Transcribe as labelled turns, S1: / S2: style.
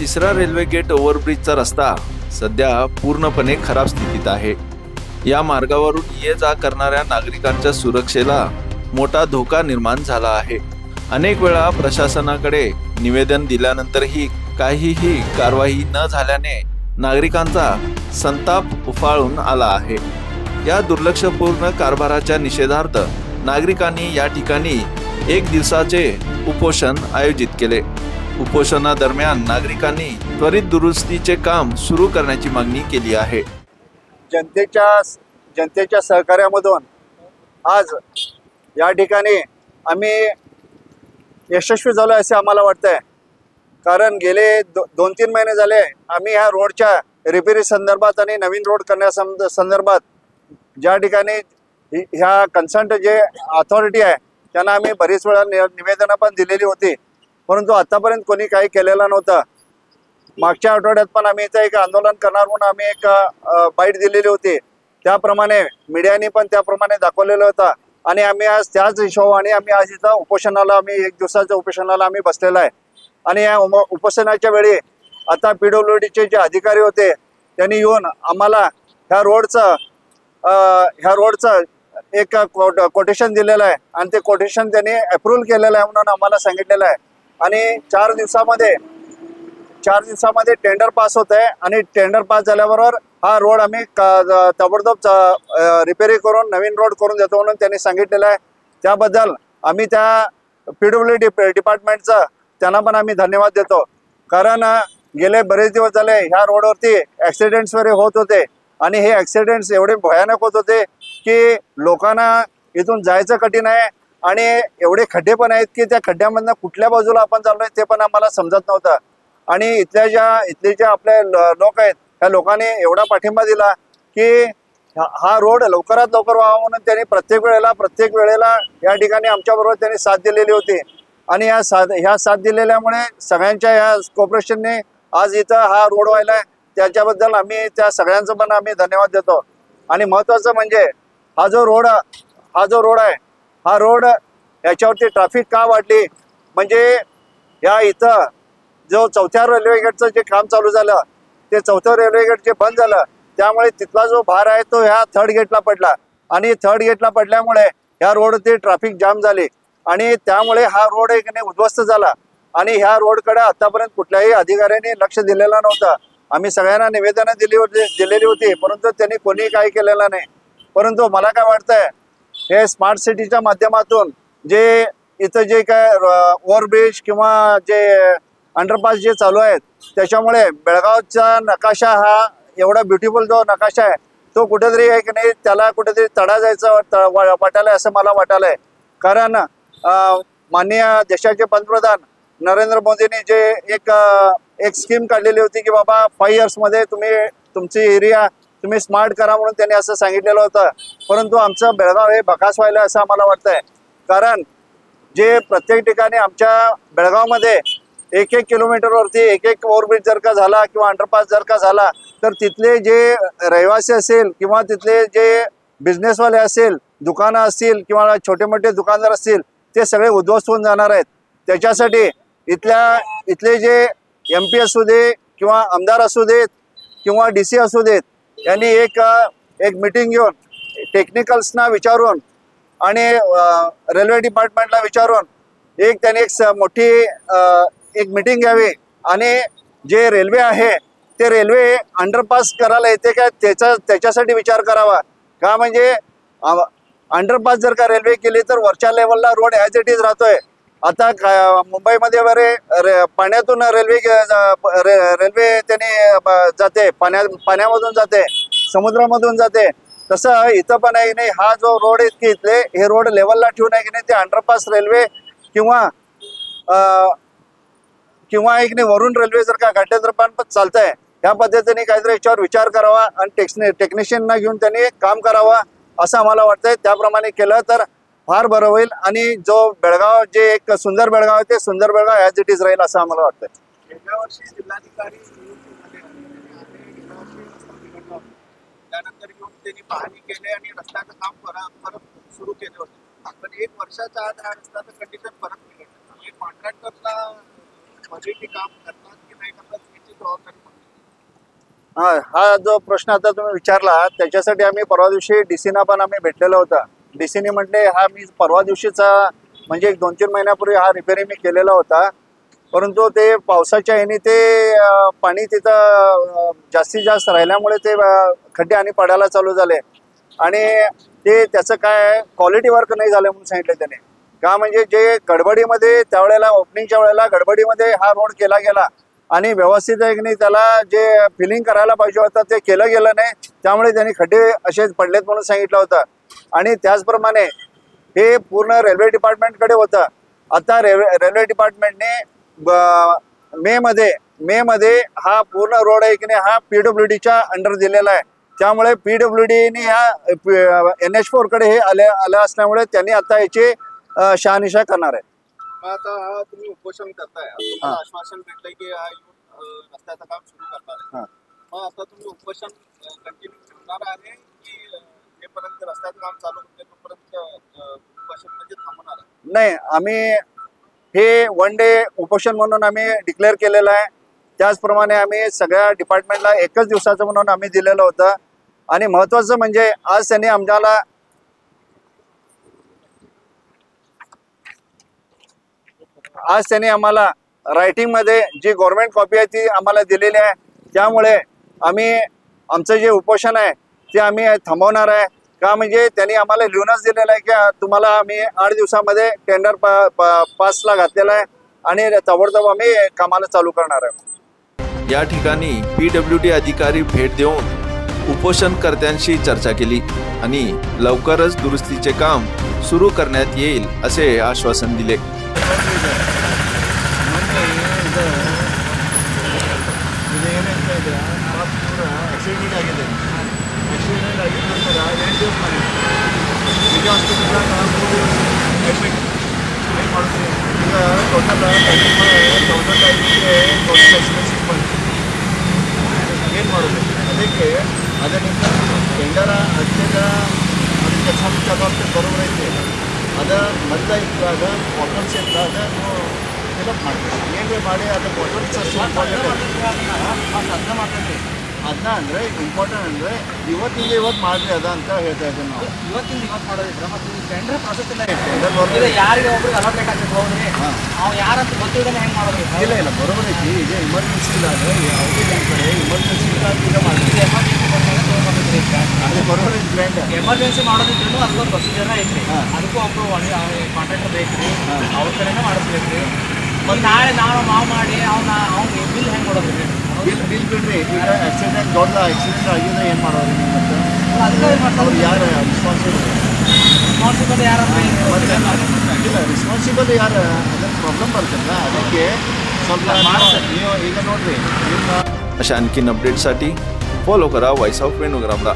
S1: तिसरा railway gate ओव्हरब्रिजचा रस्ता सध्या पूर्णपणे खराब स्थितीत आहे। या मार्गावरून ये जा करणाऱ्या नागरिकांच्या सुरक्षेला मोठा धोका निर्माण झाला आहे। अनेक वेळा प्रशासनाकडे निवेदन दिल्यानंतरही काहीही कारवाई न झाल्याने नागरिकांचा संताप उफाळून आला आहे। या दुर्लक्षपूर्ण कारभाराच्या निषेधार्थ नागरिकांनी या ठिकाणी एक दिवसाचे उपोषण आयोजित केले। उपोषणादरम्यान नागरिकांनी त्वरित दुरुस्तीचे काम सुरू करण्याची मागणी केली आहे।
S2: जनतेच्या सहकार्यामधून आज या ठिकाणी आम्ही यशस्वी झालो असे आम्हाला वाटतंय। कारण गेले 2-3 महिने झाले आम्ही ह्या रोडच्या रिपेरी संदर्भात आणि नवीन रोड करण्यासंदर्भात ज्या ठिकाणी ह्या कन्सर्न जे अथॉरिटी आहे त्यांना आम्ही बरीच वेळा निवेदनं पण दिलेली होती, परंतु आतापर्यंत कोणी काही केलेलं नव्हतं। मागच्या आठवड्यात पण आम्ही इथं एक आंदोलन करणार म्हणून आम्ही एक बाईट दिलेली होती, त्याप्रमाणे मीडियाने पण त्याप्रमाणे दाखवलेलं होतं आणि आम्ही आज त्याच हिशोबाने आम्ही आज इथं उपोषणाला आम्ही एक दिवसाच्या उपोषणाला आम्ही बसलेला आहे। आणि या उपोषणाच्या वेळी आता PWDचे जे अधिकारी होते त्यांनी येऊन आम्हाला ह्या रोडचं एक कोटेशन दिलेलं आहे आणि ते कोटेशन त्यांनी अप्रूव्ह केलेलं आहे म्हणून आम्हाला सांगितलेलं आहे। आणि 4 दिवसामध्ये टेंडर पास होत आहे आणि टेंडर पास झाल्याबरोबर हा रोड आम्ही ताबडतोब रिपेरी करून नवीन रोड करून देतो म्हणून त्यांनी सांगितलेलं आहे। त्याबद्दल आम्ही त्या PWD डिपार्टमेंटचं त्यांना पण आम्ही धन्यवाद देतो। कारण गेले बरेच दिवस झाले ह्या रोडवरती ॲक्सिडेंट्स वगैरे होत होते आणि हे ॲक्सिडेंट्स एवढे भयानक होत होते की लोकांना इथून जायचं कठीण आहे आणि एवढे खड्डे पण आहेत की त्या खड्ड्यामधनं कुठल्या बाजूला आपण चाललोय ते पण आम्हाला समजत नव्हतं। आणि इथले जे आपले लोक आहेत ह्या लोकांनी एवढा पाठिंबा दिला की हा रोड लवकरात लवकर व्हावा म्हणून त्यांनी प्रत्येक वेळेला या ठिकाणी आमच्याबरोबर त्यांनी साथ दिलेली होती। आणि ह्या साथ दिलेल्यामुळे सगळ्यांच्या ह्या कॉर्पोरेशनने आज इथं हा रोड व्हायला त्याच्याबद्दल आम्ही त्या सगळ्यांचं पण आम्ही धन्यवाद देतो। आणि महत्त्वाचं म्हणजे हा जो रोड आहे हा रोड याच्यावरती ट्रॅफिक का वाढली म्हणजे या इथं जो 4थ्या रेल्वे गेटचं जे काम चालू झालं ते 4थं रेल्वे गेट जे बंद झालं त्यामुळे तिथला जो भार आहे तो ह्या 3rd गेटला पडला आणि 3rd गेटला पडल्यामुळे ह्या रोडवरती ट्रॅफिक जाम झाली आणि त्यामुळे हा रोड एक उद्ध्वस्त झाला। आणि ह्या रोडकडे आतापर्यंत कुठल्याही अधिकाऱ्यांनी लक्ष दिलेलं नव्हतं। आम्ही सगळ्यांना निवेदनं दिलेली होती परंतु त्यांनी कोणी काही केलेलं नाही। परंतु मला काय वाटतंय हे स्मार्ट सिटीच्या माध्यमातून जे इथं जे काय ओव्हरब्रिज किंवा जे अंडरपास जे चालू आहेत त्याच्यामुळे बेळगावचा नकाशा हा एवढा ब्युटिफुल जो नकाशा आहे तो कुठेतरी आहे की नाही त्याला कुठेतरी तडा जायचं वाटायला असं मला वाटायलंय। कारण माननीय देशाचे पंतप्रधान नरेंद्र मोदींनी जे एक स्कीम काढलेली होती की बाबा 5 इयर्समध्ये तुमची एरिया तुम्ही स्मार्ट करा म्हणून त्यांनी असं सांगितलेलं होतं। परंतु आमचं बेळगाव हे बकास व्हायला असं आम्हाला वाटतंय। कारण जे प्रत्येक ठिकाणी आमच्या बेळगावमध्ये 1-1 किलोमीटरवरती एक ओव्हरब्रिज जर का झाला किंवा अंडरपास जर का झाला तर तिथले जे रहिवासी असेल किंवा तिथले जे बिझनेसवाले असेल, दुकानं असतील किंवा छोटे मोठे दुकानदार असतील ते सगळे उद्ध्वस्त होऊन जाणार आहेत। त्याच्यासाठी इथले जे MP असू दे किंवा आमदार असू देत किंवा DC असू देत यांनी एक मीटिंग घेऊन टेक्निकल्सना विचारून आणि रेल्वे डिपार्टमेंटला विचारून त्यांनी एक मोठी एक मीटिंग घ्यावी आणि जे रेल्वे आहे ते रेल्वे अंडरपास करायला येते का त्याच्यासाठी विचार करावा। का म्हणजे अंडरपास जर का रेल्वे केली तर वरच्या लेवलला रोड ॲज इट इज राहतोय। आता मुंबईमध्ये वगैरे पाण्यातून रेल्वे त्यांनी जाते, पाण्यामधून जाते, समुद्रामधून जाते। तसं इथं पण आहे की नाही हा जो रोड आहे की इथले हे रोड लेवलला ठेवून आहे की नाही ते अंडरपास रेल्वे किंवा एक नाही वरून रेल्वे जर का घाटेंद्रपान पण चालतंय ह्या पद्धतीने काहीतरी याच्यावर विचार करावा आणि टेक्निशियनना घेऊन त्यांनी काम करावं असं आम्हाला वाटतंय। त्याप्रमाणे केलं तर फार बरं होईल आणि जो बेळगाव जे एक सुंदर बेळगाव आहे ते सुंदर बेळगाव ॲज इट इज राहील असं आम्हाला वाटतंय।
S3: गेल्या वर्षी जिल्हाधिकारी त्यानंतर येऊन त्यांनी पाहणी केली आणि रस्त्याचं काम परत सुरू केले होते। पण 1 वर्षाच्या आत हा रस्त्याचं कंडिशन परत बिघडलं। कॉन्ट्रॅक्टरला मध्ये काम करतात की नाही करतात जबाबदारी कोणाची?
S2: हा जो प्रश्न आता तुम्ही विचारला त्याच्यासाठी आम्ही परवा दिवशी डीसीना पण आम्ही भेटलेलो होता. डीसीने म्हटले हा मी परवा दिवशीचा म्हणजे 1-2-3 महिन्यापूर्वी हा रिपेअरिंग मी केलेला होता, परंतु ते पावसाच्या ह्याने ते पाणी तिथं जास्तीत जास्त राहिल्यामुळे ते खड्डे आणि पडायला चालू झाले आणि ते त्याचं काय क्वालिटी वर्क नाही झालं म्हणून सांगितलं त्याने. का म्हणजे जे गडबडीमध्ये त्यावेळेला ओपनिंगच्या वेळेला गडबडीमध्ये हा रोड केला गेला आणि व्यवस्थित एक नाही त्याला जे फिलिंग करायला पाहिजे होतं ते केलं गेलं नाही, त्यामुळे त्यांनी खड्डे असेच पडलेत म्हणून सांगितलं होतं. आणि त्याचप्रमाणे हे पूर्ण रेल्वे डिपार्टमेंटकडे होतं. आता रेल्वे डिपार्टमेंटने मे मध्ये हा पूर्ण रोड आहे की नाही हा PWDच्या अंडर दिलेला आहे. त्यामुळे PWDने ह्या NH4 कडे हे आलं असल्यामुळे त्यांनी आता याची शहानिशा करणार आहे.
S3: मग आता हा तुम्ही उपोषण करताय, तुम्हाला आश्वासन भेटलंय की हा येऊन रस्त्याचं काम सुरू करणार आहे. मग आता तुम्ही उपोषण कंटिन्यू ठेवणार आहे की जोपर्यंत रस्त्याचं काम चालू होते तोपर्यंत उपोषण म्हणजे थांबणार आहे?
S2: नाही, आम्ही हे 1 डे उपोषण म्हणून आम्ही डिक्लेअर केलेलं आहे. त्याचप्रमाणे आम्ही सगळ्या डिपार्टमेंटला एकच दिवसाचं म्हणून आम्ही दिलेलं होतं. आणि महत्त्वाचं म्हणजे आज त्यांनी आम्हाला रायटिंगमध्ये जी गव्हर्नमेंट कॉपी आहे ती आम्हाला दिलेली आहे. त्यामुळे आम्ही आमचं जे उपोषण आहे ते आम्ही थांबवणार आहे. का म्हणजे त्यांनी आम्हाला लिहूनच दिलेलं आहे की तुम्हाला आम्ही 8 दिवसामध्ये टेंडर पासला घातलेला आहे आणि ताबडतोब आम्ही कामाला चालू करणार आहे.
S1: या ठिकाणी PWD अधिकारी भेट देऊन उपोषणकर्त्यांशी चर्चा केली आणि लवकरच दुरुस्तीचे काम सुरू करण्यात येईल असे आश्वासन दिले.
S4: ಅದಕ್ಕೆ ಅದರಿಂದ ಟೆಂಡರ್ ಹತ್ತಿರ ಅದಕ್ಕೆ ಸ್ವಲ್ಪ ಜವಾಬ್ದಾರಿ ಬರೋಬರ ಐತಿ. ಅದ ಮೊದಲ ಇದ್ದಾಗ ವಾಟರ್ ಇದ್ದಾಗ ಫಿಲಪ್ ಮಾಡ್ತೀವಿ ಏನೇ ಮಾಡಿ ಅದು ವಾಟರ್ ಅದನ್ನ ಅಂದರೆ ಇಂಪಾರ್ಟೆಂಟ್ ಅಂದರೆ ಇವತ್ತಿಂದ ಇವತ್ತು ಮಾಡಿರಿ ಅದ ಅಂತ ಹೇಳ್ತಾ ಇದ್ದೀನಿ ನಾವು.
S5: ಇವತ್ತಿಂದ ಇವತ್ತು ಮಾಡೋದಿದ್ರೆ ಮತ್ತು ಈ ಟೆಂಡರ್ ಪ್ರಾಸೆಸ್ ಇಲ್ಲ.
S4: ಟೆಂಡರ್
S5: ಯಾರಿಗೆ ಒಬ್ರಿಗೆ ಅಲಾಟ್ಮೆಂಟ್ ಆಗ್ತದೆ ಹೋಗ್ರಿ ಅವ್ನು ಯಾರಂತ ಗೊತ್ತಿಲ್ಲದೆ ಹೆಂಗೆ ಮಾಡೋದು?
S4: ಇಲ್ಲ ಬರೋಬರ ಐತಿ. ಈಗ ಎಮರ್ಜೆನ್ಸಿ ಇದ್ದಾಗ ಯಾವುದೇ ಕಡೆ ಎಮರ್ಜೆನ್ಸಿ ಇದ್ದಾಗ ಈಗ ಮಾಡ್ತೀವಿ.
S5: ಎಮರ್ಜೆನ್ಸಿ ಬಂದಾಗ ತೊಗೊಂಡ್ಬಂದಿದ್ರಿ
S4: ಅದು ಬರೋಬರ ಗ್ರ್ಯಾಂಡ್
S5: ಎಮರ್ಜೆನ್ಸಿ ಮಾಡೋದಿದ್ರು ಅದಕ್ಕೊಂದು ಪ್ರೊಸೀಜರ್ ಐತ್ರಿ. ಅದಕ್ಕೂ ಒಬ್ಬರು ಕಾಂಟ್ರಾಕ್ಟರ್ ಬೇಕ್ರಿ, ಅವ್ರ ಕಡೆನೇ ಮಾಡಿಸ್ಬೇಕ್ರಿ. ಮತ್ತು ನಾಳೆ ನಾವು ಮಾಡಿ ಅವ್ನಿಗೆ ಬಿಲ್ ಹೆಂಗೆ ಮಾಡೋದ್ರಿ?
S4: ಬಿಲ್ ಬಿಡ್ರಿ. ಈಗ ಆಕ್ಸಿಡೆಂಟ್ ದೊಡ್ಡ ಆಕ್ಸಿಡೆಂಟ್ ಆಗಿದೆ ಏನು ಮಾಡೋದು ಮತ್ತು
S5: ಅದಕ್ಕೆ
S4: ಅವ್ರು ಯಾರು ರೆಸ್ಪಾನ್ಸಿಬಲ್
S5: ಯಾರಂದ್ರೆ
S4: ಇಲ್ಲ ರೆಸ್ಪಾನ್ಸಿಬಲ್ ಯಾರು ಅದಕ್ಕೆ ಪ್ರಾಬ್ಲಮ್ ಬರ್ತಲ್ಲ. ಅದಕ್ಕೆ ಸ್ವಲ್ಪ ನೀವು ಈಗ ನೋಡ್ರಿ
S1: अशा आणखीन अपडेटसाठी फॉलो करा व्हॉइस ऑफ वेणुग्रामला.